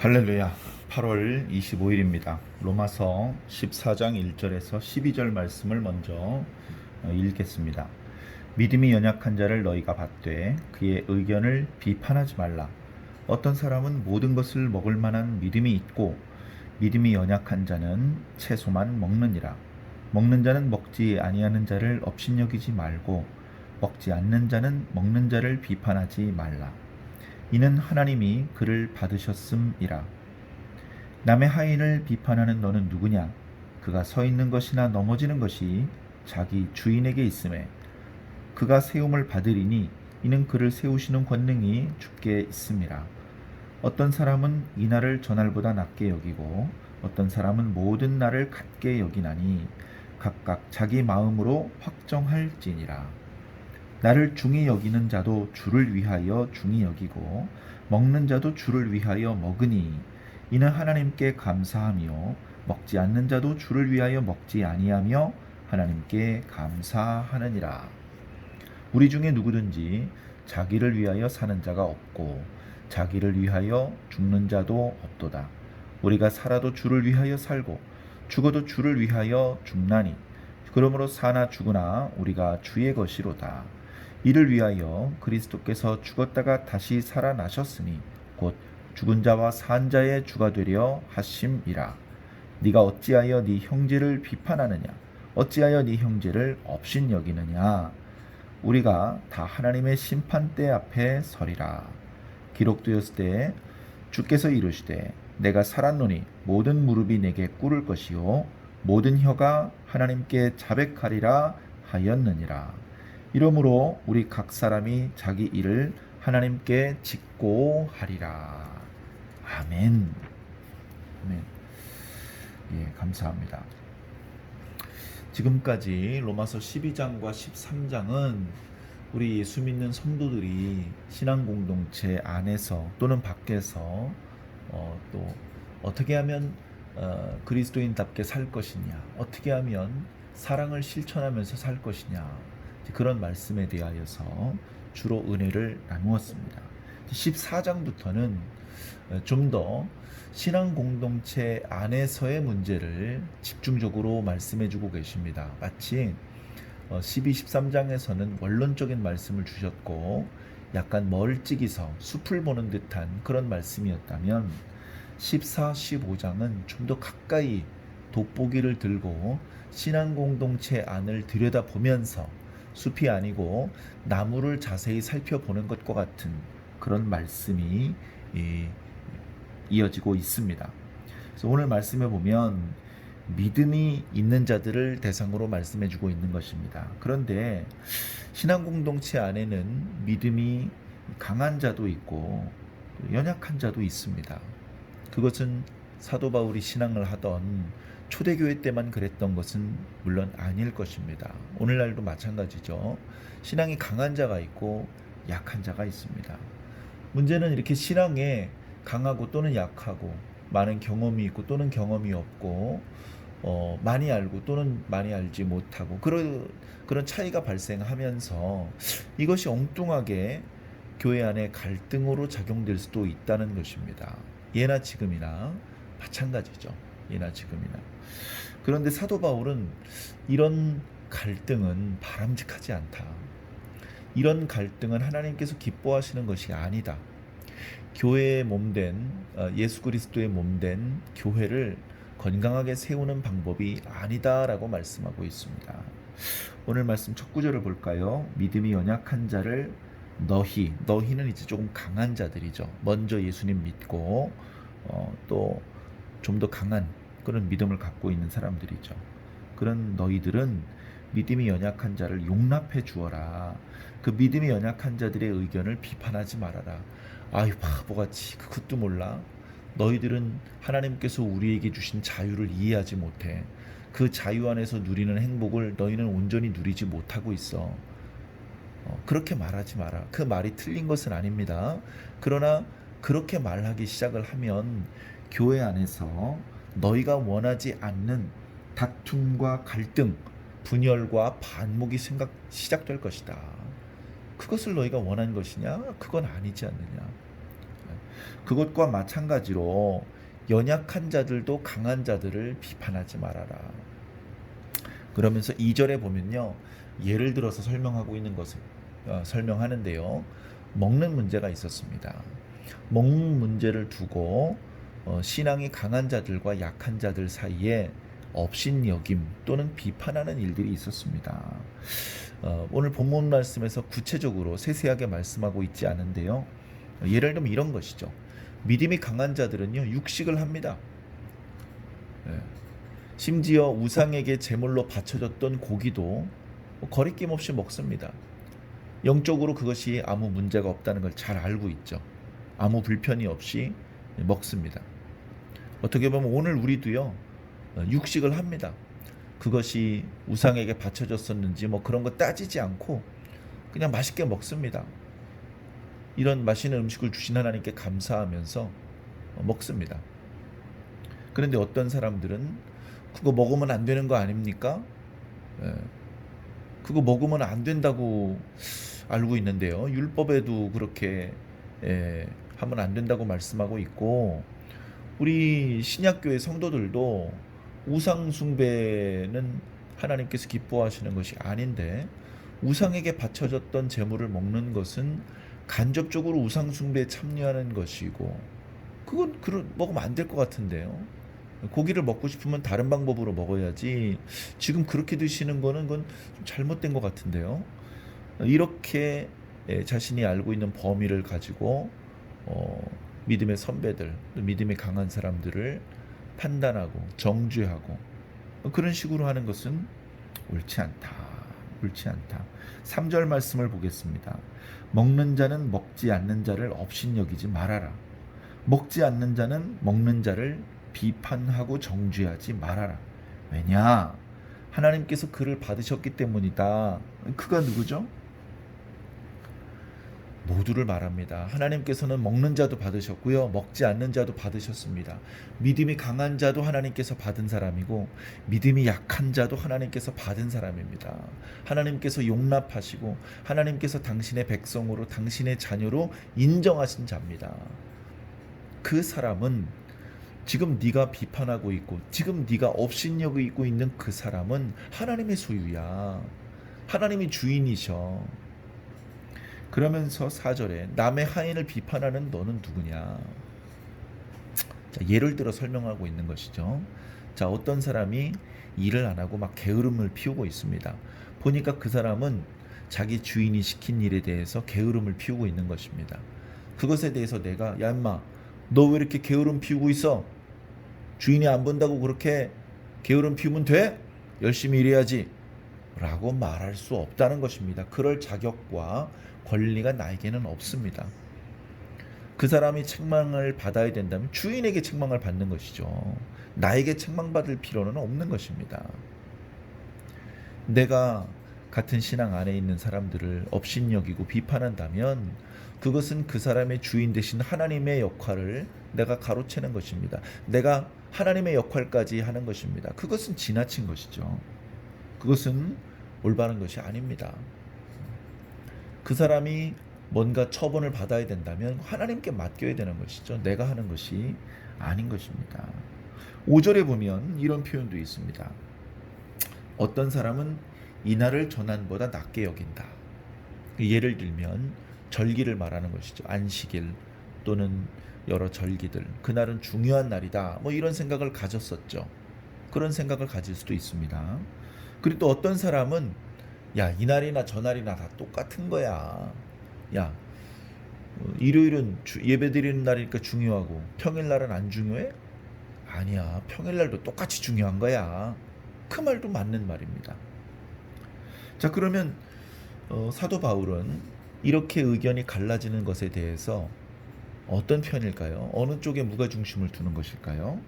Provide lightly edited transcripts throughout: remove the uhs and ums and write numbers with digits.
할렐루야. 8월 25일입니다. 로마서 14장 1절에서 12절 말씀을 먼저 읽겠습니다. 믿음이 연약한 자를 너희가 받되 그의 의견을 비판하지 말라. 어떤 사람은 모든 것을 먹을 만한 믿음이 있고 믿음이 연약한 자는 채소만 먹느니라. 먹는 자는 먹지 아니하는 자를 업신여기지 말고 먹지 않는 자는 먹는 자를 비판하지 말라. 이는 하나님이 그를 받으셨음이라. 남의 하인을 비판하는 너는 누구냐? 그가 서 있는 것이나 넘어지는 것이 자기 주인에게 있음에 그가 세움을 받으리니 이는 그를 세우시는 권능이 주께 있음이라. 어떤 사람은 이 날을 저날보다 낮게 여기고 어떤 사람은 모든 날을 같게 여기나니 각각 자기 마음으로 확정할지니라. 나를 중히 여기는 자도 주를 위하여 중히 여기고 먹는 자도 주를 위하여 먹으니 이는 하나님께 감사하며 먹지 않는 자도 주를 위하여 먹지 아니하며 하나님께 감사하느니라. 우리 중에 누구든지 자기를 위하여 사는 자가 없고 자기를 위하여 죽는 자도 없도다. 우리가 살아도 주를 위하여 살고 죽어도 주를 위하여 죽나니 그러므로 사나 죽으나 우리가 주의 것이로다. 이를 위하여 그리스도께서 죽었다가 다시 살아나셨으니 곧 죽은 자와 산 자의 주가 되려 하심이라. 네가 어찌하여 네 형제를 비판하느냐? 어찌하여 네 형제를 업신여기느냐? 우리가 다 하나님의 심판대 앞에 서리라. 기록되었을 때 주께서 이르시되 내가 살았노니 모든 무릎이 내게 꿇을 것이요 모든 혀가 하나님께 자백하리라 하였느니라. 이러므로 우리 각 사람이 자기 일을 하나님께 짓고 하리라. 아멘. 아멘. 예, 감사합니다. 지금까지 로마서 12장과 13장은 우리 예수 믿는 성도들이 신앙 공동체 안에서 또는 밖에서 또 어떻게 하면 그리스도인답게 살 것이냐, 어떻게 하면 사랑을 실천하면서 살 것이냐, 그런 말씀에 대하여서 주로 은혜를 나누었습니다. 14장부터는 좀 더 신앙 공동체 안에서의 문제를 집중적으로 말씀해 주고 계십니다. 마치 12, 13장에서는 원론적인 말씀을 주셨고 약간 멀찍이서 숲을 보는 듯한 그런 말씀이었다면 14, 15장은 좀 더 가까이 돋보기를 들고 신앙 공동체 안을 들여다보면서 숲이 아니고 나무를 자세히 살펴보는 것과 같은 그런 말씀이 이어지고 있습니다. 그래서 오늘 말씀에 보면 믿음이 있는 자들을 대상으로 말씀해 주고 있는 것입니다. 그런데 신앙 공동체 안에는 믿음이 강한 자도 있고 연약한 자도 있습니다. 그것은 사도 바울이 신앙을 하던 초대교회 때만 그랬던 것은 물론 아닐 것입니다. 오늘날도 마찬가지죠. 신앙이 강한 자가 있고 약한 자가 있습니다. 문제는 이렇게 신앙에 강하고 또는 약하고 많은 경험이 있고 또는 경험이 없고 많이 알고 또는 많이 알지 못하고 그런 차이가 발생하면서 이것이 엉뚱하게 교회 안에 갈등으로 작용될 수도 있다는 것입니다. 예나 지금이나 마찬가지죠. 예나 지금이나. 그런데 사도 바울은 이런 갈등은 바람직하지 않다. 이런 갈등은 하나님께서 기뻐하시는 것이 아니다. 교회의 몸된 예수 그리스도의 몸된 교회를 건강하게 세우는 방법이 아니다라고 말씀하고 있습니다. 오늘 말씀 첫 구절을 볼까요? 믿음이 연약한 자를 너희는 이제 조금 강한 자들이죠. 먼저 예수님 믿고 또 좀 더 강한 그런 믿음을 갖고 있는 사람들이죠. 그런 너희들은 믿음이 연약한 자를 용납해 주어라. 그 믿음이 연약한 자들의 의견을 비판하지 말아라. 아유 바보같이 그것도 몰라. 너희들은 하나님께서 우리에게 주신 자유를 이해하지 못해. 그 자유 안에서 누리는 행복을 너희는 온전히 누리지 못하고 있어. 그렇게 말하지 마라. 그 말이 틀린 것은 아닙니다. 그러나 그렇게 말하기 시작을 하면 교회 안에서 너희가 원하지 않는 다툼과 갈등, 분열과 반목이 시작될 것이다. 그것을 너희가 원한 것이냐? 그건 아니지 않느냐. 그것과 마찬가지로 연약한 자들도 강한 자들을 비판하지 말아라. 그러면서 2절에 보면요. 예를 들어서 설명하고 있는 것을 설명하는데요. 먹는 문제가 있었습니다. 먹는 문제를 두고 신앙이 강한 자들과 약한 자들 사이에 업신여김 또는 비판하는 일들이 있었습니다. 오늘 본문 말씀에서 구체적으로 세세하게 말씀하고 있지 않은데요. 예를 들면 이런 것이죠. 믿음이 강한 자들은요, 육식을 합니다. 심지어 우상에게 제물로 바쳐졌던 고기도 거리낌 없이 먹습니다. 영적으로 그것이 아무 문제가 없다는 걸 잘 알고 있죠. 아무 불편이 없이 먹습니다. 어떻게 보면 오늘 우리도요, 육식을 합니다. 그것이 우상에게 바쳐졌었는지 뭐 그런 거 따지지 않고 그냥 맛있게 먹습니다. 이런 맛있는 음식을 주신 하나님께 감사하면서 먹습니다. 그런데 어떤 사람들은 그거 먹으면 안 되는 거 아닙니까? 그거 먹으면 안 된다고 알고 있는데요. 율법에도 그렇게 하면 안 된다고 말씀하고 있고, 우리 신약교회 성도들도 우상 숭배는 하나님께서 기뻐하시는 것이 아닌데, 우상에게 바쳐졌던 제물을 먹는 것은 간접적으로 우상 숭배에 참여하는 것이고, 그건 먹으면 안 될 것 같은데요. 고기를 먹고 싶으면 다른 방법으로 먹어야지, 지금 그렇게 드시는 거는 그건 좀 잘못된 것 같은데요. 이렇게 자신이 알고 있는 범위를 가지고 믿음의 선배들, 믿음이 강한 사람들을 판단하고 정죄하고 그런 식으로 하는 것은 옳지 않다. 옳지 않다. 3절 말씀을 보겠습니다. 먹는 자는 먹지 않는 자를 업신여기지 말아라. 먹지 않는 자는 먹는 자를 비판하고 정죄하지 말아라. 왜냐? 하나님께서 그를 받으셨기 때문이다. 그가 누구죠? 모두를 말합니다. 하나님께서는 먹는 자도 받으셨고요, 먹지 않는 자도 받으셨습니다. 믿음이 강한 자도 하나님께서 받은 사람이고, 믿음이 약한 자도 하나님께서 받은 사람입니다. 하나님께서 용납하시고 하나님께서 당신의 백성으로, 당신의 자녀로 인정하신 자입니다. 그 사람은 지금 네가 비판하고 있고 지금 네가 업신여기고 있는 그 사람은 하나님의 소유야. 하나님이 주인이셔. 그러면서 4절에 남의 하인을 비판하는 너는 누구냐. 자, 예를 들어 설명하고 있는 것이죠. 자, 어떤 사람이 일을 안 하고 막 게으름을 피우고 있습니다. 보니까 그 사람은 자기 주인이 시킨 일에 대해서 게으름을 피우고 있는 것입니다. 그것에 대해서 내가 야 인마 너 왜 이렇게 게으름 피우고 있어? 주인이 안 본다고 그렇게 게으름 피우면 돼? 열심히 일해야지 라고 말할 수 없다는 것입니다. 그럴 자격과 권리가 나에게는 없습니다. 그 사람이 책망을 받아야 된다면 주인에게 책망을 받는 것이죠. 나에게 책망받을 필요는 없는 것입니다. 내가 같은 신앙 안에 있는 사람들을 업신여기고 비판한다면 그것은 그 사람의 주인 되신 하나님의 역할을 내가 가로채는 것입니다. 내가 하나님의 역할까지 하는 것입니다. 그것은 지나친 것이죠. 그것은 올바른 것이 아닙니다. 그 사람이 뭔가 처분을 받아야 된다면 하나님께 맡겨야 되는 것이죠. 내가 하는 것이 아닌 것입니다. 5절에 보면 이런 표현도 있습니다. 어떤 사람은 이날을 전날보다 낮게 여긴다. 예를 들면 절기를 말하는 것이죠. 안식일 또는 여러 절기들. 그날은 중요한 날이다. 뭐 이런 생각을 가졌었죠. 그런 생각을 가질 수도 있습니다. 그리고 또 어떤 사람은 야, 이날이나 저날이나 다 똑같은 거야. 야, 일요일은 예배드리는 날이니까 중요하고 평일날은 안 중요해? 아니야. 평일날도 똑같이 중요한 거야. 그 말도 맞는 말입니다. 자, 그러면 사도 바울은 이렇게 의견이 갈라지는 것에 대해서 어떤 편일까요? 어느 쪽에 무게중심을 두는 것일까요?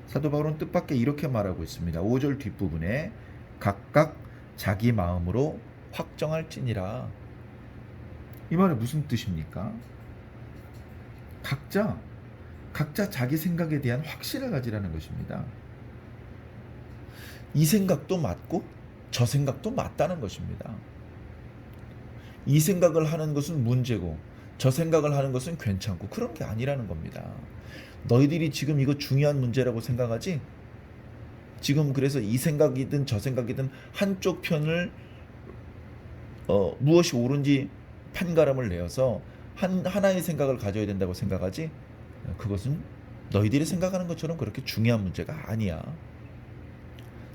사도 바울은 뜻밖의 이렇게 말하고 있습니다. 5절 뒷부분에 각각 자기 마음으로 확정할지니라. 이 말은 무슨 뜻입니까? 각자 자기 생각에 대한 확신을 가지라는 것입니다. 이 생각도 맞고 저 생각도 맞다는 것입니다. 이 생각을 하는 것은 문제고 저 생각을 하는 것은 괜찮고 그런 게 아니라는 겁니다. 너희들이 지금 이거 중요한 문제라고 생각하지? 지금 그래서 이 생각이든 저 생각이든 한쪽 편을 무엇이 옳은지 판가름을 내어서 하나의 생각을 가져야 된다고 생각하지? 그것은 너희들이 생각하는 것처럼 그렇게 중요한 문제가 아니야.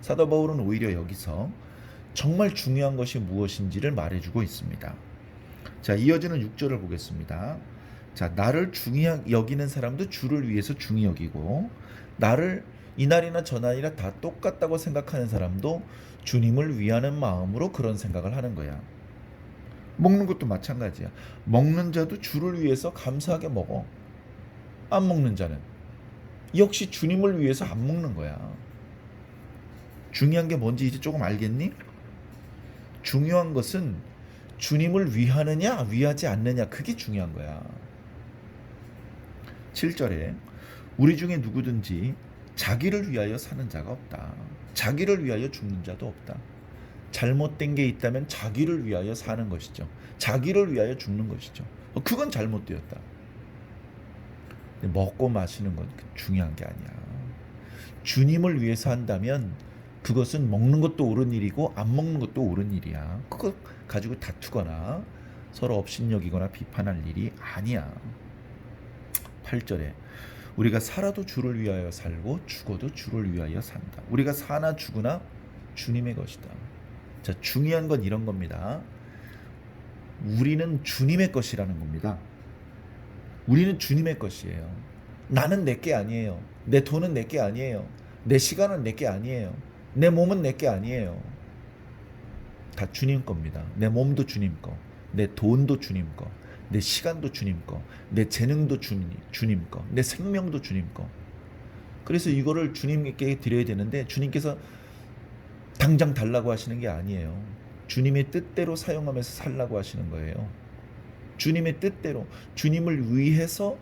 사도 바울은 오히려 여기서 정말 중요한 것이 무엇인지를 말해주고 있습니다. 자, 이어지는 6절을 보겠습니다. 자, 나를 중히 여기는 사람도 주를 위해서 중히 여기고, 나를 이날이나 저날이나 다 똑같다고 생각하는 사람도 주님을 위하는 마음으로 그런 생각을 하는 거야. 먹는 것도 마찬가지야. 먹는 자도 주를 위해서 감사하게 먹어. 안 먹는 자는 역시 주님을 위해서 안 먹는 거야. 중요한 게 뭔지 이제 조금 알겠니? 중요한 것은 주님을 위하느냐 위하지 않느냐, 그게 중요한 거야. 7절에 우리 중에 누구든지 자기를 위하여 사는 자가 없다. 자기를 위하여 죽는 자도 없다. 잘못된 게 있다면 자기를 위하여 사는 것이죠. 자기를 위하여 죽는 것이죠. 그건 잘못되었다. 먹고 마시는 건 중요한 게 아니야. 주님을 위해서 한다면 그것은 먹는 것도 옳은 일이고 안 먹는 것도 옳은 일이야. 그거 가지고 다투거나 서로 업신여기거나 비판할 일이 아니야. 8절에 우리가 살아도 주를 위하여 살고 죽어도 주를 위하여 산다. 우리가 사나 죽으나 주님의 것이다. 자, 중요한 건 이런 겁니다. 우리는 주님의 것이라는 겁니다. 우리는 주님의 것이에요. 나는 내게 아니에요. 내 돈은 내게 아니에요. 내 시간은 내게 아니에요. 내 몸은 내게 아니에요. 다 주님 겁니다. 내 몸도 주님 거, 내 돈도 주님 거, 내 시간도 주님 거, 내 재능도 주님 거, 내 생명도 주님 거. 그래서 이거를 주님께 드려야 되는데 주님께서 당장 달라고 하시는 게 아니에요. 주님의 뜻대로 사용하면서 살라고 하시는 거예요. 주님의 뜻대로, 주님을 위해서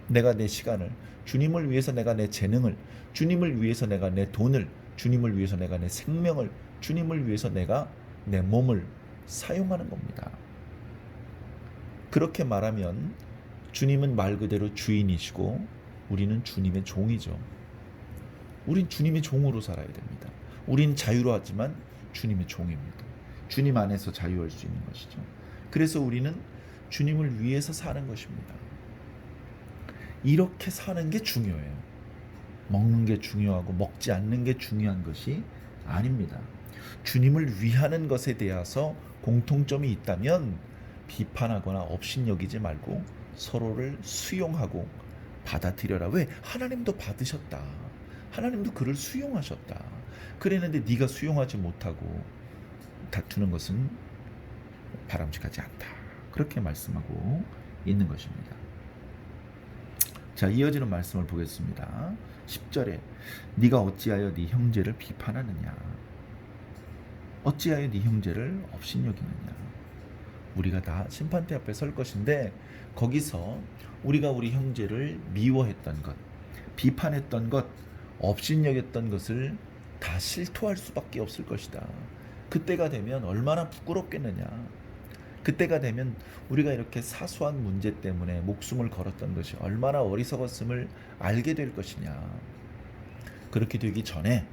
내가 내 시간을, 주님을 위해서 내가 내 재능을, 주님을 위해서 내가 내 돈을, 주님을 위해서 내가 내 생명을, 주님을 위해서 내가 내 몸을 사용하는 겁니다. 그렇게 말하면 주님은 말 그대로 주인이시고 우리는 주님의 종이죠. 우린 주님의 종으로 살아야 됩니다. 우린 자유로하지만 주님의 종입니다. 주님 안에서 자유할 수 있는 것이죠. 그래서 우리는 주님을 위해서 사는 것입니다. 이렇게 사는 게 중요해요. 먹는 게 중요하고 먹지 않는 게 중요한 것이 아닙니다. 주님을 위하는 것에 대해서 공통점이 있다면 비판하거나 업신여기지 말고 서로를 수용하고 받아들여라. 왜? 하나님도 받으셨다. 하나님도 그를 수용하셨다. 그랬는데 네가 수용하지 못하고 다투는 것은 바람직하지 않다. 그렇게 말씀하고 있는 것입니다. 자, 이어지는 말씀을 보겠습니다. 10절에 네가 어찌하여 네 형제를 비판하느냐, 어찌하여 네 형제를 업신여기느냐. 우리가 다 심판대 앞에 설 것인데 거기서 우리가 우리 형제를 미워했던 것, 비판했던 것, 업신여겼던 것을 다 실토할 수밖에 없을 것이다. 그때가 되면 얼마나 부끄럽겠느냐. 그때가 되면 우리가 이렇게 사소한 문제 때문에 목숨을 걸었던 것이 얼마나 어리석었음을 알게 될 것이냐. 그렇게 되기 전에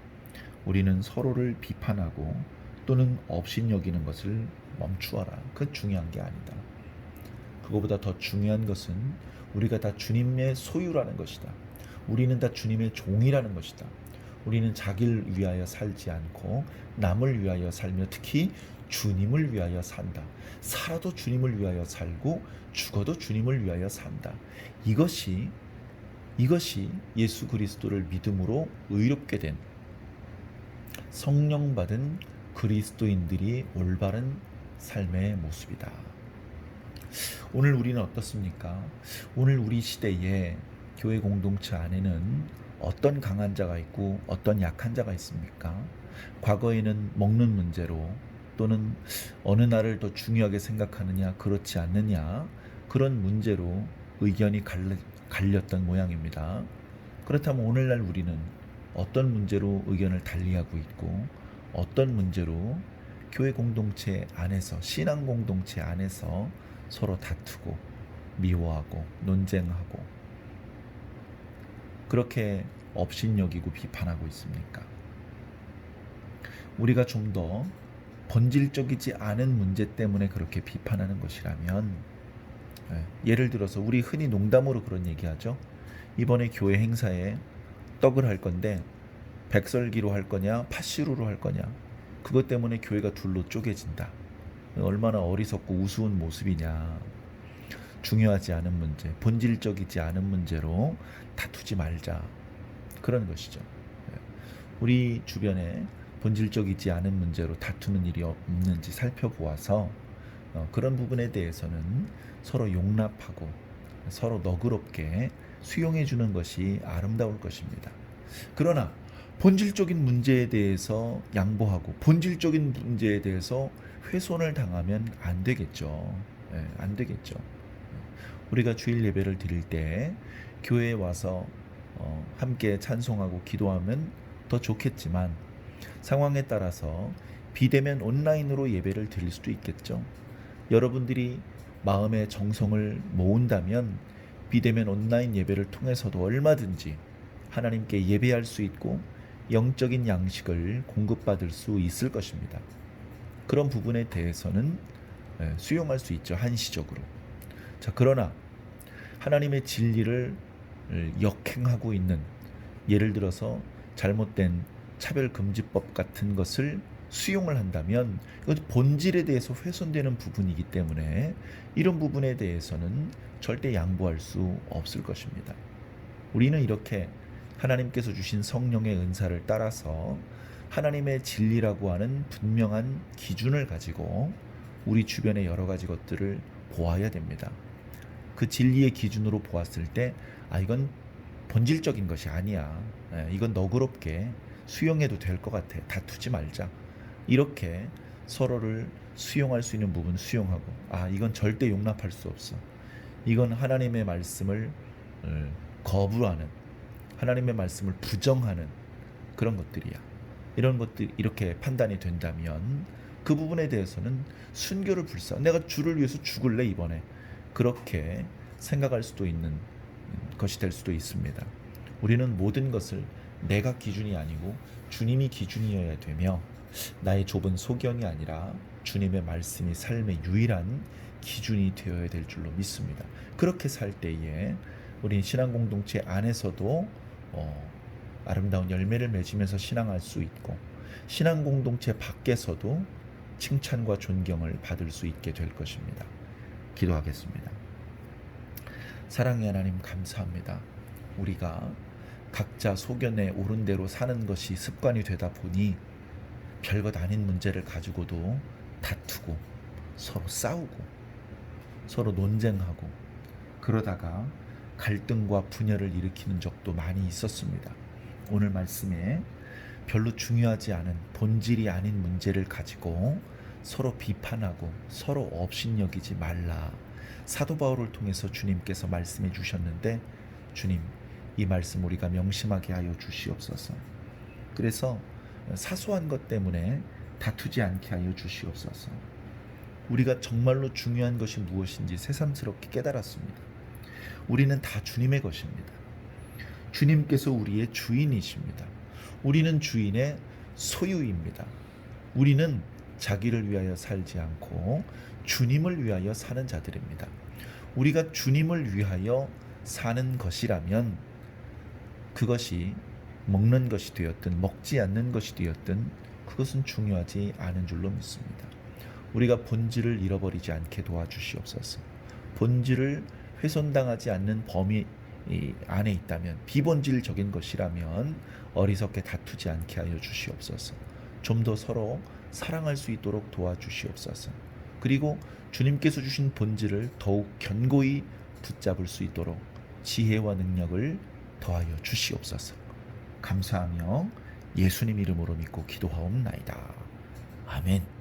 우리는 서로를 비판하고 또는 업신여기는 것을 멈추어라. 그건 중요한 게 아니다. 그거보다 더 중요한 것은 우리가 다 주님의 소유라는 것이다. 우리는 다 주님의 종이라는 것이다. 우리는 자기를 위하여 살지 않고 남을 위하여 살며 특히 주님을 위하여 산다. 살아도 주님을 위하여 살고 죽어도 주님을 위하여 산다. 이것이 예수 그리스도를 믿음으로 의롭게 된 성령 받은 그리스도인들이 올바른 삶의 모습이다. 오늘 우리는 어떻습니까? 오늘 우리 시대에 교회 공동체 안에는 어떤 강한 자가 있고 어떤 약한 자가 있습니까? 과거에는 먹는 문제로 또는 어느 날을 더 중요하게 생각하느냐 그렇지 않느냐 그런 문제로 의견이 갈렸던 모양입니다. 그렇다면 오늘날 우리는 어떤 문제로 의견을 달리하고 있고 어떤 문제로 교회 공동체 안에서 신앙 공동체 안에서 서로 다투고 미워하고 논쟁하고 그렇게 업신여기고 비판하고 있습니까? 우리가 좀 더 본질적이지 않은 문제 때문에 그렇게 비판하는 것이라면, 예를 들어서 우리 흔히 농담으로 그런 얘기하죠. 이번에 교회 행사에 떡을 할 건데 백설기로 할 거냐 팥시루로 할 거냐, 그것 때문에 교회가 둘로 쪼개진다. 얼마나 어리석고 우스운 모습이냐. 중요하지 않은 문제, 본질적이지 않은 문제로 다투지 말자, 그런 것이죠. 우리 주변에 본질적이지 않은 문제로 다투는 일이 없는지 살펴보아서 그런 부분에 대해서는 서로 용납하고 서로 너그럽게 수용해 주는 것이 아름다울 것입니다. 그러나 본질적인 문제에 대해서 양보하고 본질적인 문제에 대해서 훼손을 당하면 안 되겠죠. 안 되겠죠. 우리가 주일 예배를 드릴 때 교회에 와서 함께 찬송하고 기도하면 더 좋겠지만, 상황에 따라서 비대면 온라인으로 예배를 드릴 수도 있겠죠. 여러분들이 마음의 정성을 모은다면 비대면 온라인 예배를 통해서도 얼마든지 하나님께 예배할 수 있고 영적인 양식을 공급받을 수 있을 것입니다. 그런 부분에 대해서는 수용할 수 있죠, 한시적으로. 자, 그러나 하나님의 진리를 역행하고 있는, 예를 들어서 잘못된 차별금지법 같은 것을 수용을 한다면 이것 본질에 대해서 훼손되는 부분이기 때문에 이런 부분에 대해서는 절대 양보할 수 없을 것입니다. 우리는 이렇게 하나님께서 주신 성령의 은사를 따라서 하나님의 진리라고 하는 분명한 기준을 가지고 우리 주변의 여러 가지 것들을 보아야 됩니다. 그 진리의 기준으로 보았을 때 이건 본질적인 것이 아니야, 이건 너그럽게 수용해도 될 것 같아, 다투지 말자, 이렇게 서로를 수용할 수 있는 부분 수용하고, 이건 절대 용납할 수 없어, 이건 하나님의 말씀을 거부하는, 하나님의 말씀을 부정하는 그런 것들이야, 이런 것들, 이렇게 판단이 된다면 그 부분에 대해서는 순교를 내가 주를 위해서 죽을래 이번에, 그렇게 생각할 수도 있는 것이 될 수도 있습니다. 우리는 모든 것을 내가 기준이 아니고 주님이 기준이어야 되며, 나의 좁은 소견이 아니라 주님의 말씀이 삶의 유일한 기준이 되어야 될 줄로 믿습니다. 그렇게 살 때에 우리 신앙 공동체 안에서도 아름다운 열매를 맺으면서 신앙할 수 있고, 신앙 공동체 밖에서도 칭찬과 존경을 받을 수 있게 될 것입니다. 기도하겠습니다. 사랑의 하나님, 감사합니다. 우리가 각자 소견에 옳은 대로 사는 것이 습관이 되다 보니 별것 아닌 문제를 가지고도 다투고 서로 싸우고 서로 논쟁하고 그러다가 갈등과 분열을 일으키는 적도 많이 있었습니다. 오늘 말씀에 별로 중요하지 않은 본질이 아닌 문제를 가지고 서로 비판하고 서로 업신여기지 말라, 사도 바울을 통해서 주님께서 말씀해 주셨는데, 주님, 이 말씀 우리가 명심하게 하여 주시옵소서. 그래서 사소한 것 때문에 다투지 않게 하여 주시옵소서. 우리가 정말로 중요한 것이 무엇인지 새삼스럽게 깨달았습니다. 우리는 다 주님의 것입니다. 주님께서 우리의 주인이십니다. 우리는 주인의 소유입니다. 우리는 자기를 위하여 살지 않고 주님을 위하여 사는 자들입니다. 우리가 주님을 위하여 사는 것이라면 그것이 먹는 것이 되었든 먹지 않는 것이 되었든 그것은 중요하지 않은 줄로 믿습니다. 우리가 본질을 잃어버리지 않게 도와주시옵소서. 본질을 훼손당하지 않는 범위 안에 있다면, 비본질적인 것이라면 어리석게 다투지 않게 하여 주시옵소서. 좀 더 서로 사랑할 수 있도록 도와주시옵소서. 그리고 주님께서 주신 본질을 더욱 견고히 붙잡을 수 있도록 지혜와 능력을 더하여 주시옵소서. 감사하며 예수님 이름으로 믿고 기도하옵나이다. 아멘.